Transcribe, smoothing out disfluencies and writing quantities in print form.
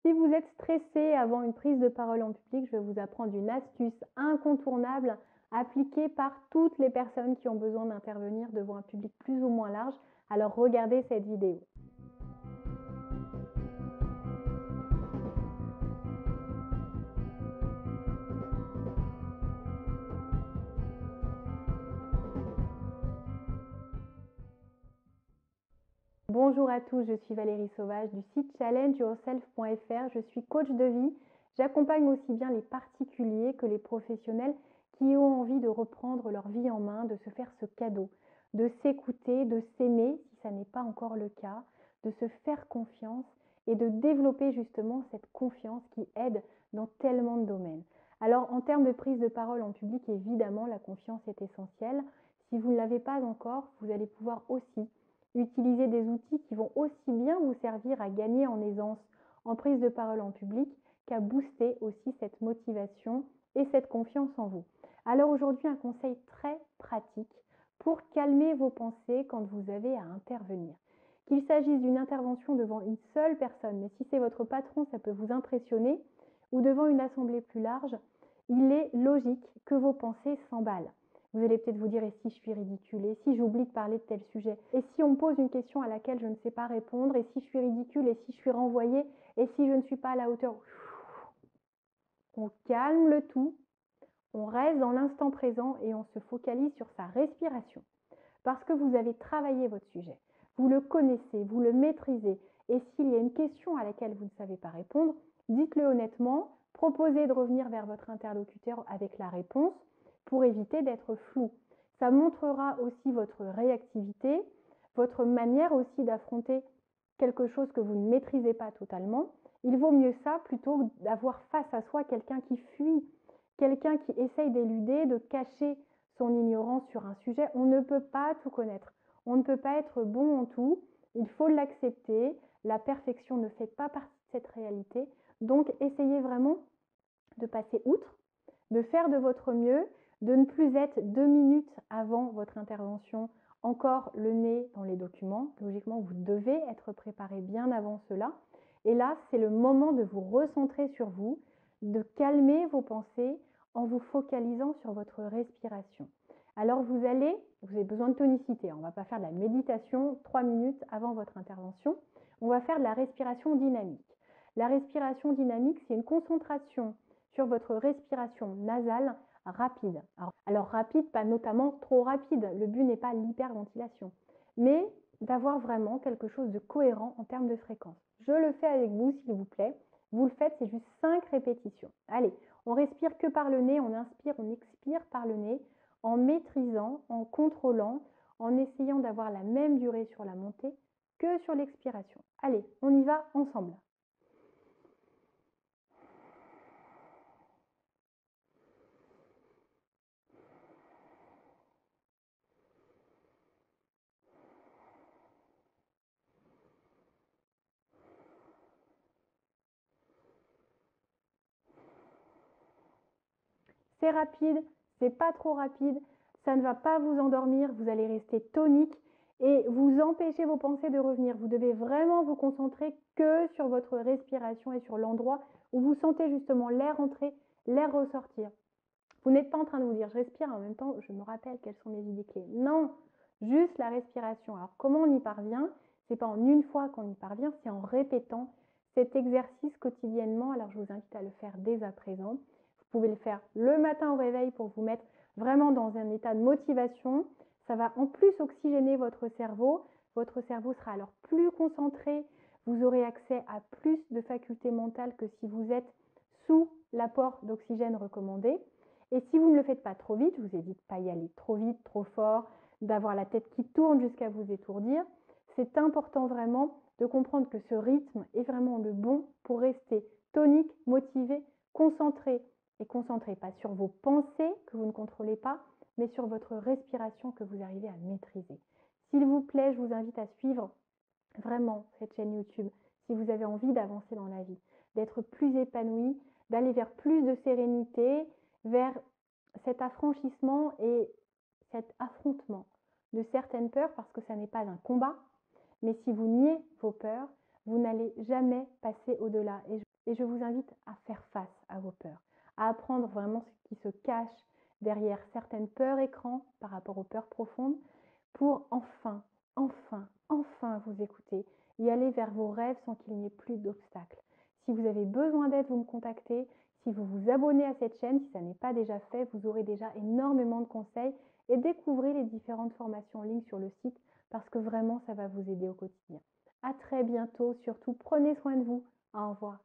Si vous êtes stressé avant une prise de parole en public, je vais vous apprendre une astuce incontournable appliquée par toutes les personnes qui ont besoin d'intervenir devant un public plus ou moins large. Alors regardez cette vidéo. Bonjour à tous, je suis Valérie Sauvage du site challengeyourself.fr. Je suis coach de vie. J'accompagne aussi bien les particuliers que les professionnels qui ont envie de reprendre leur vie en main, de se faire ce cadeau, de s'écouter, de s'aimer si ça n'est pas encore le cas, de se faire confiance et de développer justement cette confiance qui aide dans tellement de domaines. Alors en termes de prise de parole en public, évidemment, la confiance est essentielle. Si vous ne l'avez pas encore, vous allez pouvoir aussi utiliser des outils qui vont aussi bien vous servir à gagner en aisance en prise de parole en public qu'à booster aussi cette motivation et cette confiance en vous. Alors aujourd'hui, un conseil très pratique pour calmer vos pensées quand vous avez à intervenir. Qu'il s'agisse d'une intervention devant une seule personne, mais si c'est votre patron, ça peut vous impressionner, ou devant une assemblée plus large, il est logique que vos pensées s'emballent. Vous allez peut-être vous dire, et si je suis ridicule, et si j'oublie de parler de tel sujet, et si on me pose une question à laquelle je ne sais pas répondre, et si je suis ridicule, et si je suis renvoyée, et si je ne suis pas à la hauteur. On calme le tout, on reste dans l'instant présent et on se focalise sur sa respiration. Parce que vous avez travaillé votre sujet, vous le connaissez, vous le maîtrisez, et s'il y a une question à laquelle vous ne savez pas répondre, dites-le honnêtement, proposez de revenir vers votre interlocuteur avec la réponse, pour éviter d'être flou. Ça montrera aussi votre réactivité, votre manière aussi d'affronter quelque chose que vous ne maîtrisez pas totalement. Il vaut mieux ça plutôt d'avoir face à soi quelqu'un qui fuit, quelqu'un qui essaye d'éluder, de cacher son ignorance sur un sujet. On ne peut pas tout connaître. On ne peut pas être bon en tout. Il faut l'accepter. La perfection ne fait pas partie de cette réalité. Donc, essayez vraiment de passer outre, de faire de votre mieux, de ne plus être 2 minutes avant votre intervention encore le nez dans les documents. Logiquement, vous devez être préparé bien avant cela. Et là, c'est le moment de vous recentrer sur vous, de calmer vos pensées en vous focalisant sur votre respiration. Alors vous avez besoin de tonicité. On ne va pas faire de la méditation 3 minutes avant votre intervention. On va faire de la respiration dynamique. La respiration dynamique, c'est une concentration sur votre respiration nasale rapide. Alors rapide, pas notamment trop rapide. Le but n'est pas l'hyperventilation, mais d'avoir vraiment quelque chose de cohérent en termes de fréquence. Je le fais avec vous, s'il vous plaît. Vous le faites, c'est juste 5 répétitions. Allez, on respire que par le nez, on inspire, on expire par le nez, en maîtrisant, en contrôlant, en essayant d'avoir la même durée sur la montée que sur l'expiration. Allez, on y va ensemble. C'est rapide, c'est pas trop rapide, ça ne va pas vous endormir, vous allez rester tonique et vous empêcher vos pensées de revenir. Vous devez vraiment vous concentrer que sur votre respiration et sur l'endroit où vous sentez justement l'air entrer, l'air ressortir. Vous n'êtes pas en train de vous dire je respire en même temps je me rappelle quelles sont mes idées clés. Non, juste la respiration. Alors comment on y parvient? C'est pas en une fois qu'on y parvient, c'est en répétant cet exercice quotidiennement. Alors je vous invite à le faire dès à présent. Vous pouvez le faire le matin au réveil pour vous mettre vraiment dans un état de motivation. Ça va en plus oxygéner votre cerveau. Votre cerveau sera alors plus concentré. Vous aurez accès à plus de facultés mentales que si vous êtes sous l'apport d'oxygène recommandé. Et si vous ne le faites pas trop vite, je vous évite pas y aller trop vite, trop fort, d'avoir la tête qui tourne jusqu'à vous étourdir. C'est important vraiment de comprendre que ce rythme est vraiment le bon pour rester tonique, motivé, concentré. Et concentré pas sur vos pensées que vous ne contrôlez pas, mais sur votre respiration que vous arrivez à maîtriser. S'il vous plaît, je vous invite à suivre vraiment cette chaîne YouTube si vous avez envie d'avancer dans la vie, d'être plus épanoui, d'aller vers plus de sérénité, vers cet affranchissement et cet affrontement de certaines peurs, parce que ça n'est pas un combat, mais si vous niez vos peurs, vous n'allez jamais passer au-delà. Et je vous invite à faire face à vos peurs, à apprendre vraiment ce qui se cache derrière certaines peurs écrans par rapport aux peurs profondes pour enfin vous écouter et aller vers vos rêves sans qu'il n'y ait plus d'obstacles. Si vous avez besoin d'aide, vous me contactez. Si vous vous abonnez à cette chaîne, si ça n'est pas déjà fait, vous aurez déjà énormément de conseils et découvrez les différentes formations en ligne sur le site parce que vraiment ça va vous aider au quotidien. À très bientôt, surtout prenez soin de vous. Au revoir.